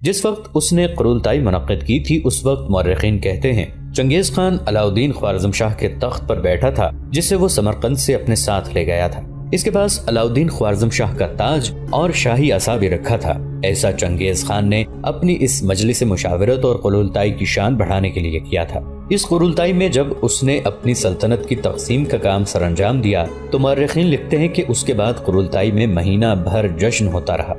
جس وقت اس نے قرولتائی منعقد کی تھی اس وقت مورخین کہتے ہیں چنگیز خان علاؤدین خوارزم شاہ کے تخت پر بیٹھا تھا جسے وہ سمرقند سے اپنے ساتھ لے گیا تھا۔ اس کے پاس علاؤدین خوارزم شاہ کا تاج اور شاہی عصا بھی رکھا تھا۔ ایسا چنگیز خان نے اپنی اس مجلس مشاورت اور قرولتائی کی شان بڑھانے کے لیے کیا تھا۔ اس قرولتائی میں جب اس نے اپنی سلطنت کی تقسیم کا کام سر انجام دیا تو مورخین لکھتے ہیں کہ اس کے بعد قرولتائی میں مہینہ بھر جشن ہوتا رہا۔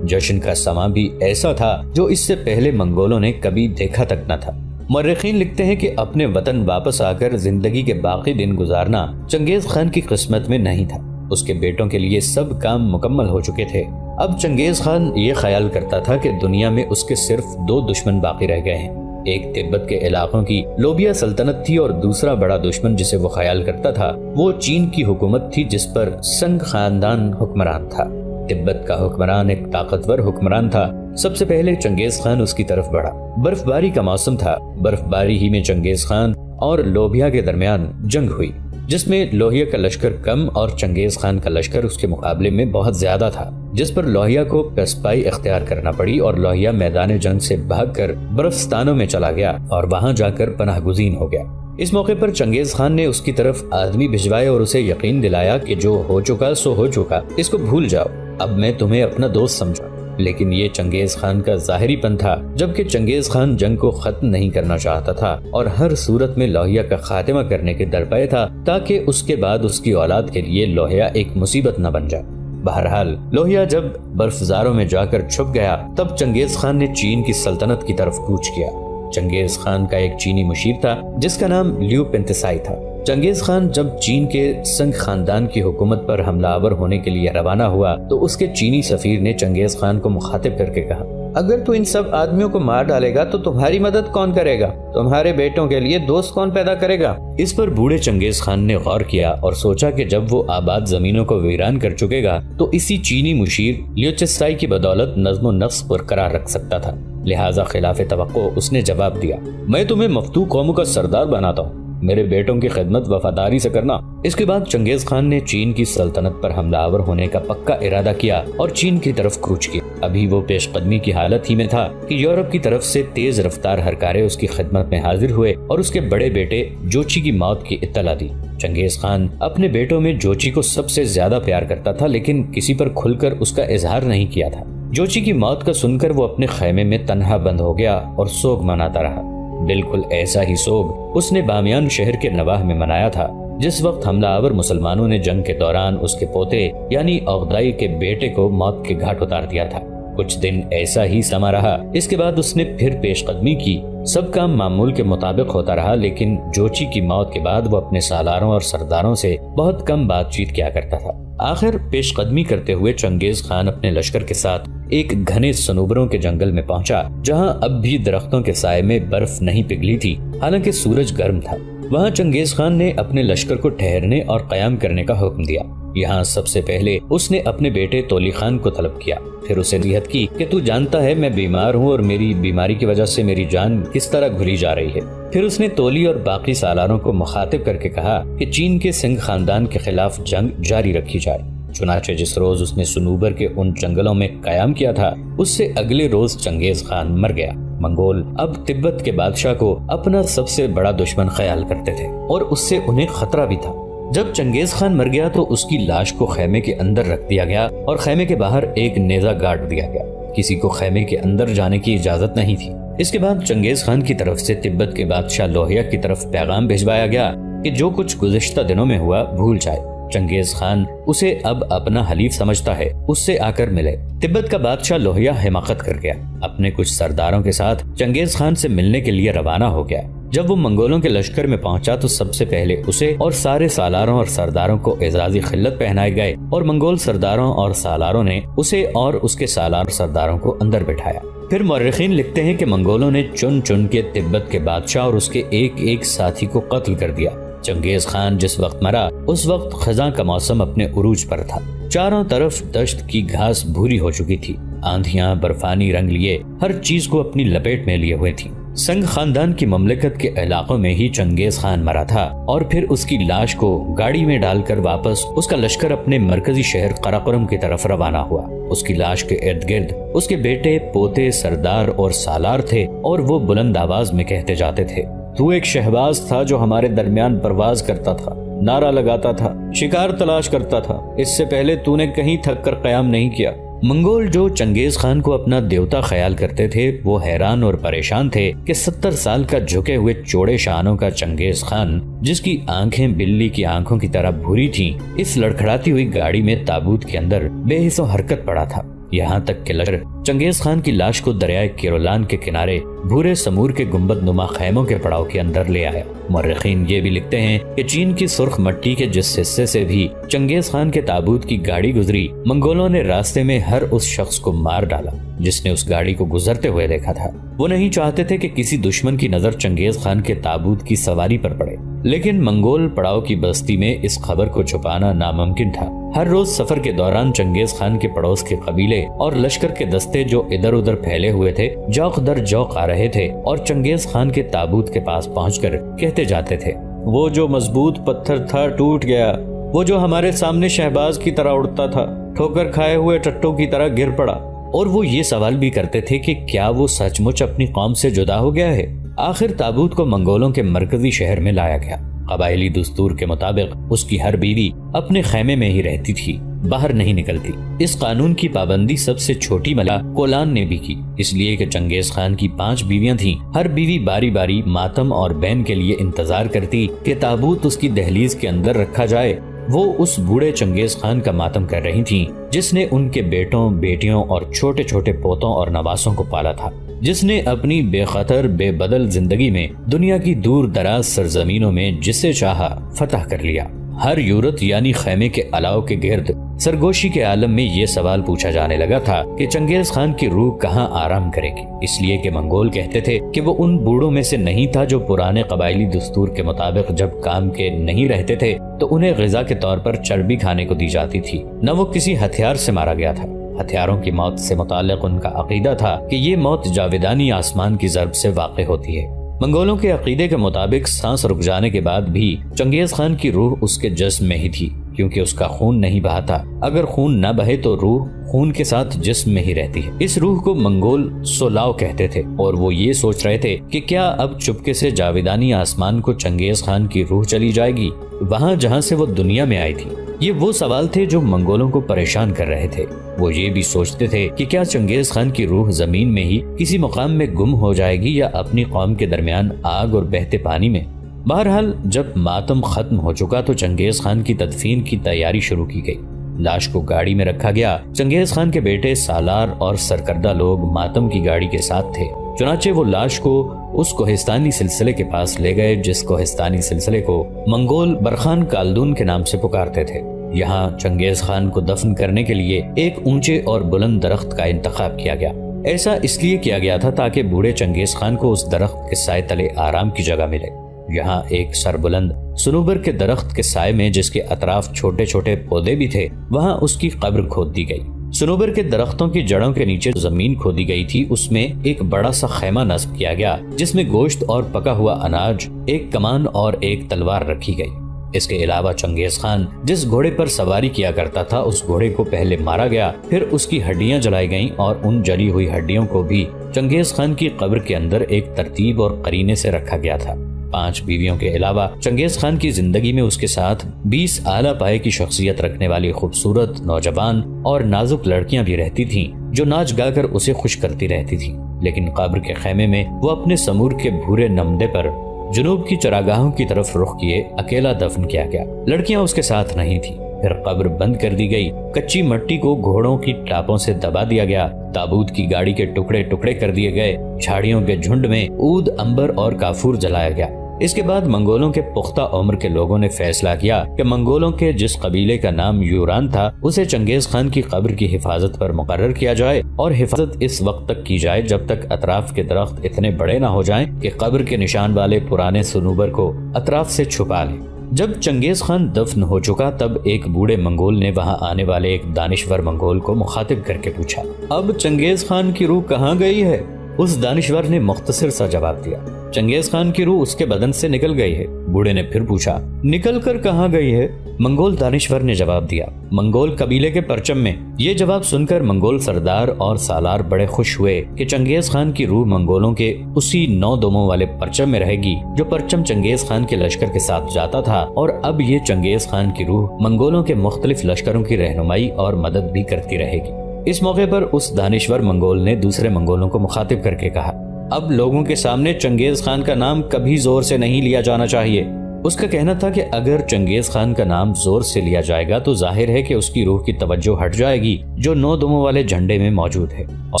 جشن کا سما بھی ایسا تھا جو اس سے پہلے منگولوں نے کبھی دیکھا تک نہ تھا۔ مورخین لکھتے ہیں کہ اپنے وطن واپس آ کر زندگی کے باقی دن گزارنا چنگیز خان کی قسمت میں نہیں تھا۔ اس کے بیٹوں کے لیے سب کام مکمل ہو چکے تھے۔ اب چنگیز خان یہ خیال کرتا تھا کہ دنیا میں اس کے صرف 2 دشمن باقی رہ گئے ہیں۔ ایک تبت کے علاقوں کی لوبیا سلطنت تھی اور دوسرا بڑا دشمن جسے وہ خیال کرتا تھا وہ چین کی حکومت تھی جس پر سنگ خاندان حکمران تھا۔ تبت کا حکمران ایک طاقتور حکمران تھا۔ سب سے پہلے چنگیز خان اس کی طرف بڑھا۔ برف باری کا موسم تھا۔ برف باری ہی میں چنگیز خان اور لوبیا کے درمیان جنگ ہوئی جس میں لوہیا کا لشکر کم اور چنگیز خان کا لشکر اس کے مقابلے میں بہت زیادہ تھا، جس پر لوہیا کو پسپائی اختیار کرنا پڑی اور لوہیا میدان جنگ سے بھاگ کر برفستانوں میں چلا گیا اور وہاں جا کر پناہ گزین ہو گیا۔ اس موقع پر چنگیز خان نے اس کی طرف آدمی بھجوائے اور اسے یقین دلایا کہ جو ہو چکا سو ہو چکا، اس کو بھول جاؤ، اب میں تمہیں اپنا دوست سمجھا۔ لیکن یہ چنگیز خان کا ظاہری پن تھا، جبکہ چنگیز خان جنگ کو ختم نہیں کرنا چاہتا تھا اور ہر صورت میں لوہیا کا خاتمہ کرنے کے درپے تھا تاکہ اس کے بعد اس کی اولاد کے لیے لوہیا ایک مصیبت نہ بن جائے۔ بہرحال لوہیا جب برفزاروں میں جا کر چھپ گیا تب چنگیز خان نے چین کی سلطنت کی طرف کوچ کیا۔ چنگیز خان کا ایک چینی مشیر تھا جس کا نام لیو پنتسائی تھا۔ چنگیز خان جب چین کے سنگ خاندان کی حکومت پر حملہ آور ہونے کے لیے روانہ ہوا تو اس کے چینی سفیر نے چنگیز خان کو مخاطب کر کے کہا، اگر تو ان سب آدمیوں کو مار ڈالے گا تو تمہاری مدد کون کرے گا؟ تمہارے بیٹوں کے لیے دوست کون پیدا کرے گا؟ اس پر بوڑھے چنگیز خان نے غور کیا اور سوچا کہ جب وہ آباد زمینوں کو ویران کر چکے گا تو اسی چینی مشیر لیوچسائی کی بدولت نظم و نفس برقرار رکھ سکتا تھا، لہٰذا خلاف توقع اس نے جواب دیا، میں تمہیں مفتوح قوموں کا سردار بناتا ہوں، میرے بیٹوں کی خدمت وفاداری سے کرنا۔ اس کے بعد چنگیز خان نے چین کی سلطنت پر حملہ آور ہونے کا پکا ارادہ کیا اور چین کی طرف کوچ کیا۔ ابھی وہ پیش قدمی کی حالت ہی میں تھا کہ یورپ کی طرف سے تیز رفتار ہرکارے اس کی خدمت میں حاضر ہوئے اور اس کے بڑے بیٹے جوچی کی موت کی اطلاع دی۔ چنگیز خان اپنے بیٹوں میں جوچی کو سب سے زیادہ پیار کرتا تھا لیکن کسی پر کھل کر اس کا اظہار نہیں کیا تھا۔ جوچی کی موت کا سن کر وہ اپنے خیمے میں تنہا بند ہو گیا اور سوگ مناتا رہا۔ بالکل ایسا ہی سوگ اس نے بامیان شہر کے نواح میں منایا تھا جس وقت حملہ آور مسلمانوں نے جنگ کے دوران اس کے پوتے یعنی اوغدائی کے بیٹے کو موت کے گھاٹ اتار دیا تھا۔ کچھ دن ایسا ہی سما رہا، اس کے بعد اس نے پھر پیش قدمی کی۔ سب کام معمول کے مطابق ہوتا رہا لیکن جوچی کی موت کے بعد وہ اپنے سالاروں اور سرداروں سے بہت کم بات چیت کیا کرتا تھا۔ آخر پیش قدمی کرتے ہوئے چنگیز خان اپنے لشکر کے ساتھ ایک گھنے صنوبروں کے جنگل میں پہنچا جہاں اب بھی درختوں کے سائے میں برف نہیں پگھلی تھی، حالانکہ سورج گرم تھا۔ وہاں چنگیز خان نے اپنے لشکر کو ٹھہرنے اور قیام کرنے کا حکم دیا۔ یہاں سب سے پہلے اس نے اپنے بیٹے تولی خان کو طلب کیا، پھر اسے نصیحت کی کہ تو جانتا ہے میں بیمار ہوں اور میری بیماری کی وجہ سے میری جان کس طرح گھلی جا رہی ہے۔ پھر اس نے تولی اور باقی سالاروں کو مخاطب کر کے کہا کہ چین کے سنگ خاندان کے خلاف جنگ جاری رکھی جائے۔ چنانچہ جس روز اس نے صنوبر کے ان جنگلوں میں قیام کیا تھا اس سے اگلے روز چنگیز خان مر گیا۔ منگول اب تبت کے بادشاہ کو اپنا سب سے بڑا دشمن خیال کرتے تھے اور اس سے انہیں خطرہ بھی تھا۔ جب چنگیز خان مر گیا تو اس کی لاش کو خیمے کے اندر رکھ دیا گیا اور خیمے کے باہر ایک نیزہ گاڑ دیا گیا۔ کسی کو خیمے کے اندر جانے کی اجازت نہیں تھی۔ اس کے بعد چنگیز خان کی طرف سے تبت کے بادشاہ لوہیا کی طرف پیغام بھجوایا گیا کہ جو کچھ گزشتہ دنوں میں ہوا بھول جائے۔ چنگیز خان اسے اب اپنا حلیف سمجھتا ہے، اس سے آ کر ملے۔ تبت کا بادشاہ لوہیا حماقت کر گیا، اپنے کچھ سرداروں کے ساتھ چنگیز خان سے ملنے کے لیے روانہ ہو گیا۔ جب وہ منگولوں کے لشکر میں پہنچا تو سب سے پہلے اسے اور سارے سالاروں اور سرداروں کو اعزازی خلت پہنائے گئے اور منگول سرداروں اور سالاروں نے اسے اور اس کے سالار سرداروں کو اندر بٹھایا۔ پھر مورخین لکھتے ہیں کہ منگولوں نے چن چن کے تبت کے بادشاہ اور اس کے ایک ایک ساتھی کو قتل کر دیا۔ چنگیز خان جس وقت مرا اس وقت خزاں کا موسم اپنے عروج پر تھا۔ چاروں طرف دشت کی گھاس بھوری ہو چکی تھی، آندھیاں برفانی رنگ لیے ہر چیز کو اپنی لپیٹ میں لیے ہوئے تھی۔ संग खानदान की ममलकत के इलाकों में ही चंगेज खान मरा था और फिर उसकी लाश को गाड़ी में डालकर वापस उसका लश्कर अपने मरकजी शहर कराकोरम की तरफ रवाना हुआ। उसकी लाश के इर्द गिर्द उसके बेटे, पोते, सरदार और सालार थे और वो बुलंद आवाज में कहते जाते थे, तू एक शहबाज था जो हमारे दरमियान परवाज करता था, नारा लगाता था, शिकार तलाश करता था। इससे पहले तूने कहीं थक कर कयाम नहीं किया। मंगोल जो चंगेज खान को अपना देवता ख्याल करते थे, वो हैरान और परेशान थे कि 70 साल का झुके हुए चौड़े शानों का चंगेज खान, जिसकी आंखें बिल्ली की आंखों की तरह भूरी थीं, इस लड़खड़ाती हुई गाड़ी में ताबूत के अंदर बेहिस्सो हरकत पड़ा था। यहाँ तक कि लश्कर चंगेज खान की लाश को दरियाए केरोलान के किनारे भूरे समूर के गुंबद नुमा खैमों के पड़ाव के अंदर ले आया। मुर्रिखीन ये भी लिखते हैं कि चीन की सुर्ख मट्टी के जिस हिस्से से भी चंगेज खान के ताबूत की गाड़ी गुजरी, मंगोलों ने रास्ते में हर उस शख्स को मार डाला जिसने उस गाड़ी को गुजरते हुए देखा था। वो नहीं चाहते थे कि किसी दुश्मन की नजर चंगेज खान के ताबूत की सवारी पर पड़े, लेकिन मंगोल पड़ाव की बस्ती में इस खबर को छुपाना नामुमकिन था। हर रोज सफर के दौरान चंगेज खान के पड़ोस के कबीले और लश्कर के दस्ते जो इधर उधर फैले हुए थे, जौक दर जौक आ रहे थे और चंगेज खान के ताबूत के पास पहुंचकर कहते जाते थे, वो जो मजबूत पत्थर था टूट गया, वो जो हमारे सामने शहबाज की तरह उड़ता था ठोकर खाए हुए टट्टों की तरह गिर पड़ा। और वो ये सवाल भी करते थे कि क्या वो सचमुच अपनी कौम से जुदा हो गया है। आखिर ताबूत को मंगोलों के मरकजी शहर में लाया गया। कबायली दस्तूर के मुताबिक उसकी हर बीवी अपने खैमे में ही रहती थी, बाहर नहीं निकलती। इस कानून की पाबंदी सबसे छोटी मला कोलान ने भी की, इसलिए कि चंगेज खान की 5 बीवियां थीं। हर बीवी बारी बारी मातम और बैन के लिए इंतजार करती कि ताबूत उसकी दहलीज के अंदर रखा जाए। वो उस बूढ़े चंगेज खान का मातम कर रही थीं, जिसने उनके बेटों, बेटियों और छोटे छोटे पोतों और नवासों को पाला था, जिसने अपनी बेखतर बेबदल जिंदगी में दुनिया की दूर दराज सरजमीनों में जिसे चाहा फतह कर लिया। हर यूरत यानी खैमे के अलाव के गिर्द सरगोशी के आलम में ये सवाल पूछा जाने लगा था कि चंगेज खान की रूह कहाँ आराम करेगी, इसलिए कि मंगोल कहते थे कि वो उन बूढ़ों में से नहीं था जो पुराने कबायली दस्तूर के मुताबिक जब काम के नहीं रहते थे तो उन्हें ग़िज़ा के तौर पर चर्बी खाने को दी जाती थी। न वो किसी हथियार से मारा गया था। हथियारों की मौत से मुताल्लिक उनका अकीदा था कि ये मौत जावेदानी आसमान की ज़रब से वाक़ई होती है। मंगोलों के अकीदे के मुताबिक सांस रुक जाने के बाद भी चंगेज खान की रूह उसके जिस्म में ही थी, क्योंकि उसका खून नहीं बहा था। अगर खून न बहे तो रूह खून के साथ जिस्म में ही रहती है। इस रूह को मंगोल सोलाव कहते थे और वो ये सोच रहे थे कि क्या अब चुपके से जावेदानी आसमान को चंगेज खान की रूह चली जाएगी, वहाँ जहाँ से वो दुनिया में आई थी। ये वो सवाल थे जो मंगोलों को परेशान कर रहे थे। वो ये भी सोचते थे कि क्या चंगेज खान की रूह जमीन में ही किसी मकाम में गुम हो जाएगी या अपनी कौम के दरमियान आग और बहते पानी में। बहरहाल जब मातम खत्म हो चुका तो चंगेज खान की तदफीन की तैयारी शुरू की गई। लाश को गाड़ी में रखा गया। चंगेज खान के बेटे सालार और सरकर्दा लोग मातम की गाड़ी के साथ थे। चुनाचे वो लाश को उस कोहिस्तानी सिलसिले के पास ले गए जिस कोहिस्तानी सिलसिले को मंगोल बरखान काल्दून के नाम से पुकारते थे। यहाँ चंगेज खान को दफन करने के लिए एक ऊंचे और बुलंद दरख्त का इंतखाब किया गया। ऐसा इसलिए किया गया था ताकि बूढ़े चंगेज खान को उस दरख्त के साए तले आराम की जगह मिले। यहाँ एक सरबुलंद सुनूबर के दरख्त के साए में, जिसके अतराफ छोटे छोटे पौधे भी थे, वहाँ उसकी कब्र खोद दी गई। सुनूबर के दरख्तों की जड़ों के नीचे जमीन खोदी गई थी, उसमें एक बड़ा सा खैमा नस्ब किया गया जिसमें गोश्त और पका हुआ अनाज, एक कमान और एक तलवार रखी गई। इसके अलावा चंगेज खान जिस घोड़े पर सवारी किया करता था, उस घोड़े को पहले मारा गया, फिर उसकी हड्डियां जलाई गईं और उन जली हुई हड्डियों को भी चंगेज खान की कब्र के अंदर एक तरतीब और करीने से रखा गया था। 5 बीवियों के अलावा चंगेज खान की जिंदगी में उसके साथ 20 आला पाए की शख्सियत रखने वाली खूबसूरत नौजवान और नाजुक लड़कियां भी रहती थीं, जो नाच गाकर उसे खुश करती रहती थीं। लेकिन कब्र के खैमे में वो अपने समूर के भूरे नमदे पर जुनूब की चरागाहों की तरफ रुख किए अकेला दफन किया गया। लड़कियां उसके साथ नहीं थी। फिर कब्र बंद कर दी गई। कच्ची मट्टी को घोड़ों की टापों से दबा दिया गया। ताबूत की गाड़ी के टुकड़े टुकड़े कर दिए गए। झाड़ियों के झुंड में ऊद, अंबर और काफूर जलाया गया। इसके बाद मंगोलों के पुख्ता उम्र के लोगों ने फैसला किया कि मंगोलों के जिस कबीले का नाम यूरान था, उसे चंगेज खान की कब्र की हिफाजत पर मुकर्रर किया जाए और हिफाजत इस वक्त तक की जाए जब तक अतराफ के दरख्त इतने बड़े न हो जाएं कि कब्र के निशान वाले पुराने सुनूबर को अतराफ से छुपा ले। जब चंगेज खान दफन हो चुका, तब एक बूढ़े मंगोल ने वहाँ आने वाले एक दानिश्वर मंगोल को मुखातिब करके पूछा, अब चंगेज खान की रूह कहाँ गई है? उस दानिश्वर ने मुख्तसर सा जवाब दिया, चंगेज खान की रूह उसके बदन से निकल गई है। बूढ़े ने फिर पूछा, निकल कर कहाँ गई है? मंगोल दानिश्वर ने जवाब दिया, मंगोल कबीले के परचम में। ये जवाब सुनकर मंगोल सरदार और सालार बड़े खुश हुए कि चंगेज खान की रूह मंगोलों के उसी 9 दोमों वाले परचम में रहेगी जो परचम चंगेज खान के लश्कर के साथ जाता था, और अब ये चंगेज खान की रूह मंगोलों के मुख्तलिफ लश्करों की रहनुमाई और मदद भी करती रहेगी। इस मौके पर उस दानिश्वर मंगोल ने दूसरे मंगोलों को मुखातिब करके कहा, अब लोगों के सामने चंगेज खान का नाम कभी जोर से नहीं लिया जाना चाहिए। उसका कहना था कि अगर चंगेज खान का नाम जोर से लिया जाएगा तो जाहिर है कि उसकी रूह की तवज्जो हट जाएगी जो 9 दोमों वाले झंडे में मौजूद है। और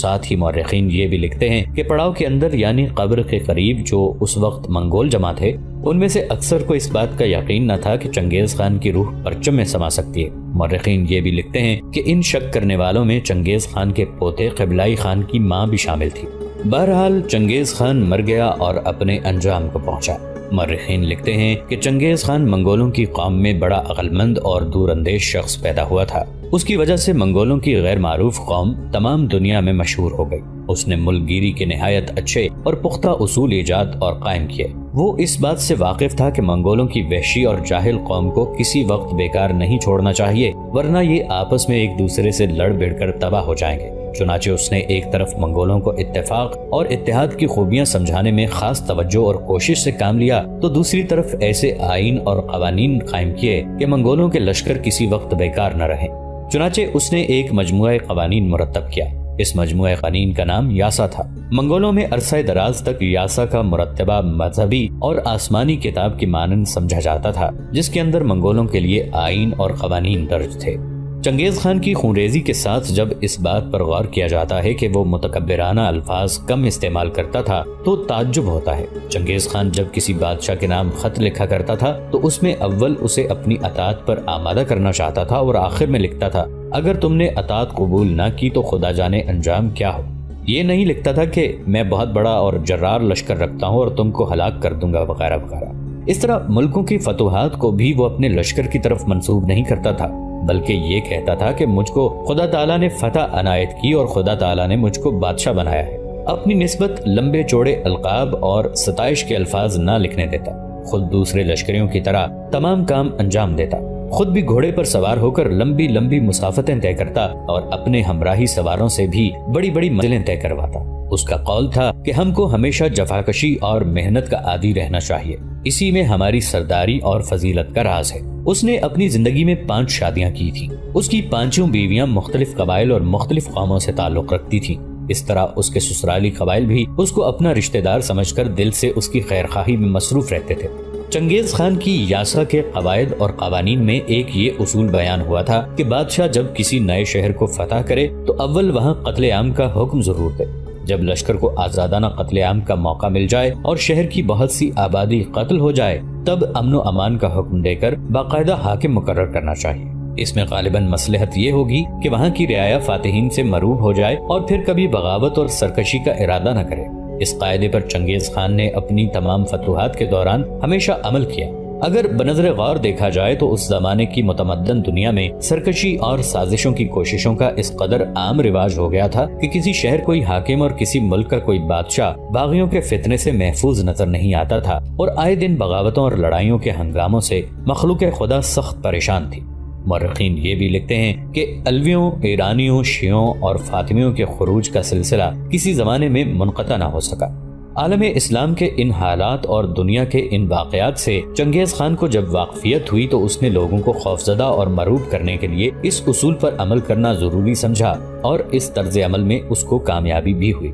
साथ ही मौरखीन ये भी लिखते हैं कि पड़ाव के अंदर यानी कब्र के करीब जो उस वक्त मंगोल जमा थे, उनमें से अक्सर को इस बात का यकीन न था कि चंगेज खान की रूह परचम में समा सकती है। मौरखीन ये भी लिखते हैं कि इन शक करने वालों में चंगेज खान के पोते क़िबलाई खान की माँ भी शामिल थी। बहरहाल चंगेज खान मर गया और अपने अंजाम को पहुंचा। मर्रिखीन लिखते हैं कि चंगेज खान मंगोलों की कौम में बड़ा अक्लमंद और दूरअंदेश शख्स पैदा हुआ था। उसकी वजह से मंगोलों की गैर मारूफ कौम तमाम दुनिया में मशहूर हो गई। उसने मुल्कगीरी के निहायत अच्छे और पुख्ता उसूल ईजाद और कायम किए। वो इस बात से वाकिफ था कि मंगोलों की वहशी और जाहिल कौम को किसी वक्त बेकार नहीं छोड़ना चाहिए, वरना ये आपस में एक दूसरे से लड़ भिड़कर तबाह हो जाएंगे। चुनाचे उसने एक तरफ मंगोलों को इत्तेफाक और इत्तेहाद की खूबियां समझाने में खास तवज्जो और कोशिश से काम लिया, तो दूसरी तरफ ऐसे आइन और कवानीन कायम किए कि मंगोलों के लश्कर किसी वक्त बेकार न रहे। चुनाचे उसने एक मजमुआ कवानीन मुरतब किया। इस मजमुआ कवानीन का नाम यासा था। मंगोलों में अरसा दराज तक यासा का मुरतबा मजहबी और आसमानी किताब की मानन समझा जाता था, जिसके अंदर मंगोलों के लिए आइन और कवानीन दर्ज थे। चंगेज खान की खूनरेजी के साथ जब इस बात पर गौर किया जाता है कि वो मुतकब्बिराना अल्फाज कम इस्तेमाल करता था तो ताज्जुब होता है। चंगेज खान जब किसी बादशाह के नाम खत लिखा करता था तो उसमें अव्वल उसे अपनी अतात पर आमादा करना चाहता था और आखिर में लिखता था, अगर तुमने अतात कबूल न की तो खुदा जाने अंजाम क्या हो। ये नहीं लिखता था कि मैं बहुत बड़ा और जर्रार लश्कर रखता हूँ और तुमको हलाक कर दूंगा वगैरह वगैरह। इस तरह मुल्कों की फतुहात को भी वो अपने लश्कर की तरफ मंसूब नहीं करता था, बल्कि ये कहता था कि मुझको खुदा ताला ने फतह अनायत की और खुदा ताला ने मुझको बादशाह बनाया है। अपनी निस्बत लंबे चौड़े अलकाब और सताइश के अल्फाज ना लिखने देता। खुद दूसरे लश्करियों की तरह तमाम काम अंजाम देता। खुद भी घोड़े पर सवार होकर लंबी लंबी मुसाफतें तय करता और अपने हमराही सवारों से भी बड़ी बड़ी मंजिलें तय करवाता। उसका कौल था कि हमको हमेशा जफाकशी और मेहनत का आदी रहना चाहिए, इसी में हमारी सरदारी और फजीलत का राज है। उसने अपनी जिंदगी में 5 शादियां की थी। उसकी 5 बीवियां मुख्तलिफ कबाइल और मुख्तलिफ कौमों से ताल्लुक रखती थी। इस तरह उसके ससुराली कबाइल भी उसको अपना रिश्तेदार समझकर दिल से उसकी खैरखाही में मसरूफ रहते थे। चंगेज खान की यासा के कवायद और कवानीन में एक ये उसूल बयान हुआ था कि बादशाह जब किसी नए शहर को फतह करे तो अव्वल वहाँ कत्ले-आम का हुक्म जरूर दे। जब लश्कर को आजादाना कत्ले-आम का मौका मिल जाए और शहर की बहुत सी आबादी कत्ल हो जाए, तब अमन व अमान का हुक्म देकर बाकायदा हाकिम मुकर्रर करना चाहिए। इसमें गालिबन मसलहत ये होगी कि वहाँ की रियाया फातिहीन से मरूब हो जाए और फिर कभी बगावत और सरकशी का इरादा न करे। इस कायदे पर चंगेज खान ने अपनी तमाम फतुहात के दौरान हमेशा अमल किया। अगर बनज़र गौर देखा जाए तो उस जमाने की मुतमद्दन दुनिया में सरकशी और साजिशों की कोशिशों का इस कदर आम रिवाज हो गया था कि किसी शहर कोई हाकिम और किसी मुल्क का कोई बादशाह बागियों के फितने से महफूज नजर नहीं आता था और आए दिन बगावतों और लड़ाइयों के हंगामों से मखलूक खुदा सख्त परेशान थी। मौरखीन ये भी लिखते हैं कि अलवियों, ईरानियों, शियों और फातिमियों के खुरूज का सिलसिला किसी जमाने में मुनक़ता न हो सका। आलम इस्लाम के इन हालात और दुनिया के इन वाक़यात से चंगेज खान को जब वाक़फियत हुई तो उसने लोगों को खौफजदा और मरूब करने के लिए इस उसूल पर अमल करना जरूरी समझा और इस तर्ज अमल में उसको कामयाबी भी हुई।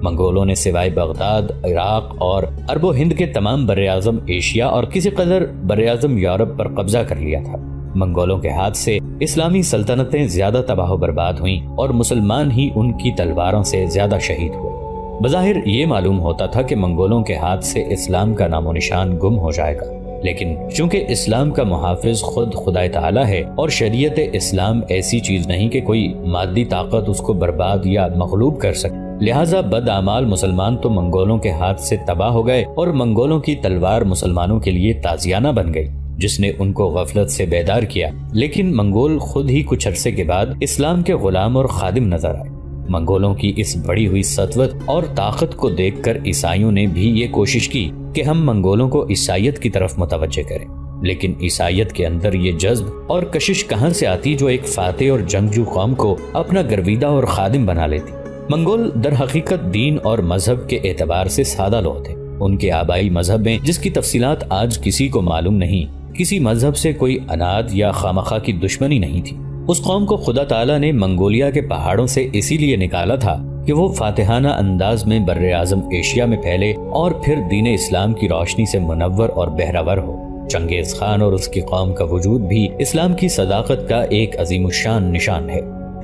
मंगोलों ने सिवाय बगदाद, इराक और अरबो हिंद के तमाम बर्रे-आज़म एशिया और किसी कदर बर्रे-आज़म यूरोप पर कब्जा कर लिया था। मंगोलों के हाथ से इस्लामी सल्तनतें ज्यादा तबाह बर्बाद हुईं और मुसलमान ही उनकी तलवारों से ज्यादा शहीद हुए। बज़ाहिर ये मालूम होता था कि मंगोलों के हाथ से इस्लाम का नामो निशान गुम हो जाएगा, लेकिन चूंकि इस्लाम का मुहाफिज खुद खुदा ताला है और शरीयत इस्लाम ऐसी चीज नहीं कि कोई मादी ताकत उसको बर्बाद या मगलूब कर सके, लिहाजा बदआमाल मुसलमान तो मंगोलों के हाथ से तबाह हो गए और मंगोलों की तलवार मुसलमानों के लिए ताजियाना बन गई, जिसने उनको गफलत से बेदार किया। लेकिन मंगोल खुद ही कुछ अरसे के बाद इस्लाम के गुलाम और खादिम नजर आए। منگولوں کی اس بڑی ہوئی سطوت اور طاقت کو دیکھ کر عیسائیوں نے بھی یہ کوشش کی کہ ہم منگولوں کو عیسائیت کی طرف متوجہ کریں، لیکن عیسائیت کے اندر یہ جذب اور کشش کہاں سے آتی جو ایک فاتح اور جنگجو قوم کو اپنا گرویدہ اور خادم بنا لیتی؟ منگول در حقیقت دین اور مذہب کے اعتبار سے سادہ لوگ تھے۔ ان کے آبائی مذہب میں، جس کی تفصیلات آج کسی کو معلوم نہیں، کسی مذہب سے کوئی اناد یا خامخواہ کی دشمنی نہیں تھی۔ اس قوم کو خدا تعالیٰ نے منگولیا کے پہاڑوں سے اسی لیے نکالا تھا کہ وہ فاتحانہ انداز میں بر اعظم ایشیا میں پھیلے اور پھر دین اسلام کی روشنی سے منور اور بہراور ہو۔ چنگیز خان اور اس کی قوم کا وجود بھی اسلام کی صداقت کا ایک عظیم الشان نشان ہے۔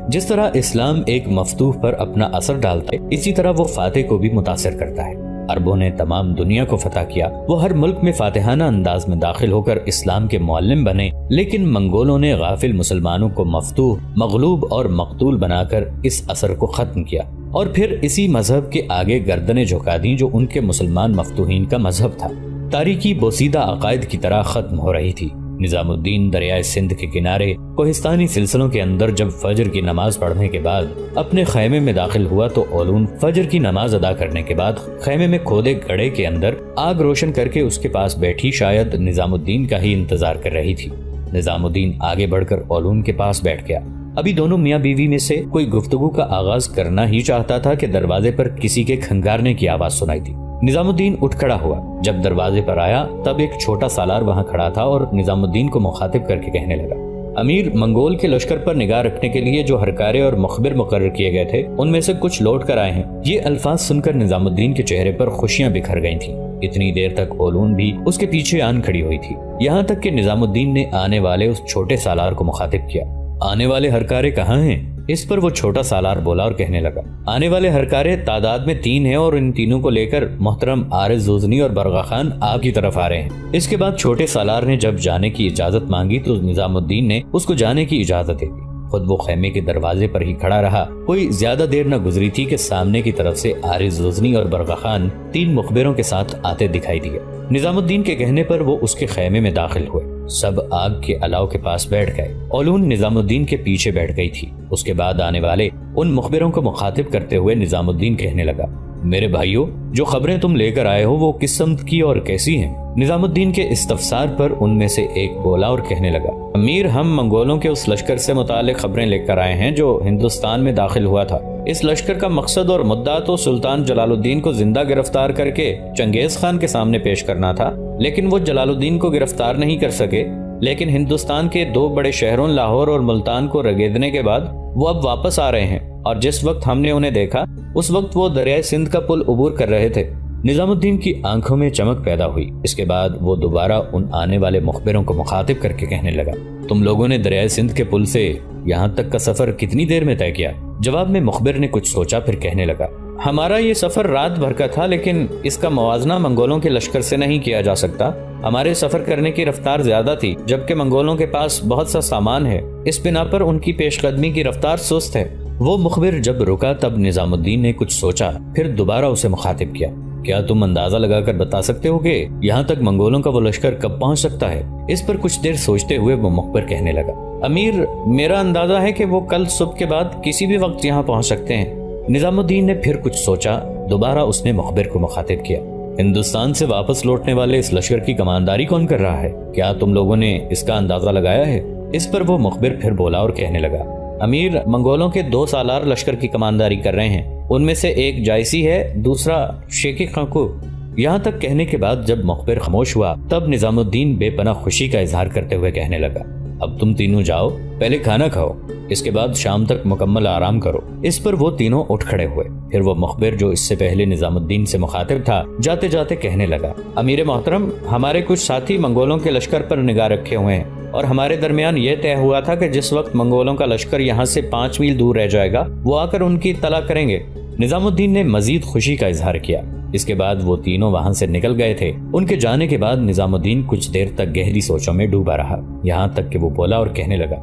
جس طرح اسلام ایک مفتوح پر اپنا اثر ڈالتا ہے، اسی طرح وہ فاتح کو بھی متاثر کرتا ہے۔ عربوں نے تمام دنیا کو فتح کیا، وہ ہر ملک میں فاتحانہ انداز میں داخل ہو کر اسلام کے معلم بنے، لیکن منگولوں نے غافل مسلمانوں کو مفتوح، مغلوب اور مقتول بنا کر اس اثر کو ختم کیا، اور پھر اسی مذہب کے آگے گردنیں جھکا دیں جو ان کے مسلمان مفتوحین کا مذہب تھا۔ تاریکی بوسیدہ عقائد کی طرح ختم ہو رہی تھی۔ نظام الدین دریائے سندھ کے کنارے کوہستانی سلسلوں کے اندر جب فجر کی نماز پڑھنے کے بعد اپنے خیمے میں داخل ہوا تو اولون فجر کی نماز ادا کرنے کے بعد خیمے میں کھودے گڑھے کے اندر آگ روشن کر کے اس کے پاس بیٹھی شاید نظام الدین کا ہی انتظار کر رہی تھی۔ نظام الدین آگے بڑھ کر اولون کے پاس بیٹھ گیا۔ ابھی دونوں میاں بیوی میں سے کوئی گفتگو کا آغاز کرنا ہی چاہتا تھا کہ دروازے پر کسی کے کھنگارنے کی آواز سنائی دی۔ نظام الدین اٹھ کھڑا ہوا۔ جب دروازے پر آیا تب ایک چھوٹا سالار وہاں کھڑا تھا اور نظام الدین کو مخاطب کر کے کہنے لگا، امیر، منگول کے لشکر پر نگاہ رکھنے کے لیے جو ہرکارے اور مخبر مقرر کیے گئے تھے ان میں سے کچھ لوٹ کر آئے ہیں۔ یہ الفاظ سن کر نظام الدین کے چہرے پر خوشیاں بکھر گئی تھیں۔ اتنی دیر تک اولون بھی اس کے پیچھے آن کھڑی ہوئی تھی، یہاں تک کہ نظام الدین نے آنے والے اس چھوٹے سالار کو مخاطب کیا۔ آنے والے ہرکارے کہاں ہیں؟ اس پر وہ چھوٹا سالار بولا اور کہنے لگا، آنے والے ہرکارے تعداد میں 3 ہیں اور ان تینوں کو لے کر محترم عارض زوزنی اور برغا خان آپ کی طرف آ رہے ہیں۔ اس کے بعد چھوٹے سالار نے جب جانے کی اجازت مانگی تو نظام الدین نے اس کو جانے کی اجازت دے دی۔ خود وہ خیمے کے دروازے پر ہی کھڑا رہا۔ کوئی زیادہ دیر نہ گزری تھی کہ سامنے کی طرف سے عارض زوزنی اور برغا خان 3 مخبروں کے ساتھ آتے دکھائی دیے۔ نظام الدین کے کہنے پر وہ اس کے خیمے میں داخل ہوئے۔ سب آگ کے الاؤ کے پاس بیٹھ گئے۔ اولون نظام الدین کے پیچھے بیٹھ گئی تھی۔ اس کے بعد آنے والے ان مخبروں کو مخاطب کرتے ہوئے نظام الدین کہنے لگا، میرے بھائیوں، جو خبریں تم لے کر آئے ہو وہ کس سمت کی اور کیسی ہیں؟ نظام الدین کے استفسار پر ان میں سے ایک بولا اور کہنے لگا، امیر، ہم منگولوں کے اس لشکر سے متعلق خبریں لے کر آئے ہیں جو ہندوستان میں داخل ہوا تھا۔ اس لشکر کا مقصد اور مدعا تو سلطان جلال الدین کو زندہ گرفتار کر کے چنگیز خان کے سامنے پیش کرنا تھا، لیکن وہ جلال الدین کو گرفتار نہیں کر سکے۔ لیکن ہندوستان کے 2 بڑے شہروں لاہور اور ملتان کو رگیدنے کے بعد وہ اب واپس آ رہے ہیں، اور جس وقت ہم نے انہیں دیکھا اس وقت وہ دریائے سندھ کا پل عبور کر رہے تھے۔ نظام الدین کی آنکھوں میں چمک پیدا ہوئی۔ اس کے بعد وہ دوبارہ ان آنے والے مخبروں کو مخاطب کر کے کہنے لگا، تم لوگوں نے دریائے سندھ کے پل سے یہاں تک کا سفر کتنی دیر میں طے کیا؟ جواب میں مخبر نے کچھ سوچا، پھر کہنے لگا، ہمارا یہ سفر رات بھر کا تھا، لیکن اس کا موازنہ منگولوں کے لشکر سے نہیں کیا جا سکتا۔ ہمارے سفر کرنے کی رفتار زیادہ تھی، جبکہ منگولوں کے پاس بہت سا سامان ہے، اس بنا پر ان کی پیش قدمی کی رفتار سست ہے۔ وہ مخبر جب رکا تب نظام الدین نے کچھ سوچا، پھر دوبارہ اسے مخاطب کیا، کیا تم اندازہ لگا کر بتا سکتے ہو کہ یہاں تک منگولوں کا وہ لشکر کب پہنچ سکتا ہے؟ اس پر کچھ دیر سوچتے ہوئے وہ مخبر کہنے لگا، امیر، میرا اندازہ ہے کہ وہ کل صبح کے بعد کسی بھی وقت یہاں پہنچ سکتے ہیں۔ نظام الدین نے پھر کچھ سوچا، دوبارہ اس نے مخبر کو مخاطب کیا، ہندوستان سے واپس لوٹنے والے اس لشکر کی کمانداری کون کر رہا ہے؟ کیا تم لوگوں نے اس کا اندازہ لگایا ہے؟ اس پر وہ مخبر پھر بولا اور کہنے لگا، امیر، منگولوں کے 2 سالار لشکر کی کمانداری کر رہے ہیں، ان میں سے ایک جائسی ہے، دوسرا شیخی خانکو۔ یہاں تک کہنے کے بعد جب مخبر خاموش ہوا تب نظام الدین بے پناہ خوشی کا اظہار کرتے ہوئے کہنے لگا، اب تم تینوں جاؤ، پہلے کھانا کھاؤ، اس کے بعد شام تک مکمل آرام کرو۔ اس پر وہ تینوں اٹھ کھڑے ہوئے۔ پھر وہ مخبر جو اس سے پہلے نظام الدین سے مخاطب تھا جاتے جاتے کہنے لگا، امیر محترم، ہمارے کچھ ساتھی منگولوں کے لشکر پر نگاہ رکھے ہوئے ہیں، اور ہمارے درمیان یہ طے ہوا تھا کہ جس وقت منگولوں کا لشکر یہاں سے 5 میل دور رہ جائے گا وہ آ کر ان کی اطلاع کریں گے۔ نظام الدین نے مزید خوشی کا اظہار کیا۔ اس کے بعد وہ تینوں وہاں سے نکل گئے تھے۔ ان کے جانے کے بعد نظام الدین کچھ دیر تک گہری سوچوں میں ڈوبا رہا، یہاں تک کہ وہ بولا اور کہنے لگا،